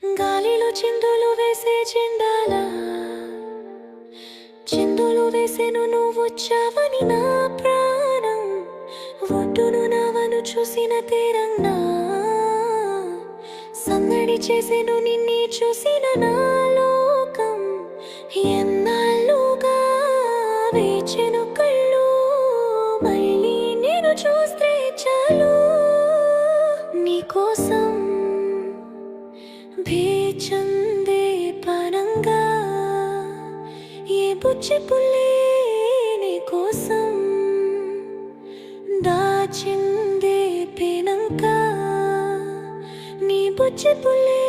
గాలిలో చిందులు వేసే చెండాల చిందులు వేసేను నువ్వొచ్చావని నా ప్రాణం ఒడ్డును నావను చూసిన తీరంగా సందడి చేసేను నిన్నే చూసిన నా లోకం ఎన్నాళ్ళుగా వేచెను కళ్ళు మళ్ళీ నేను చూస్తే చాలు నీకోసం వేచందే పరంగా ఏ బుచ్చి పుల్లే నీ కోసం దాచిందే పేనంక నీ బుచ్చి పుల్లే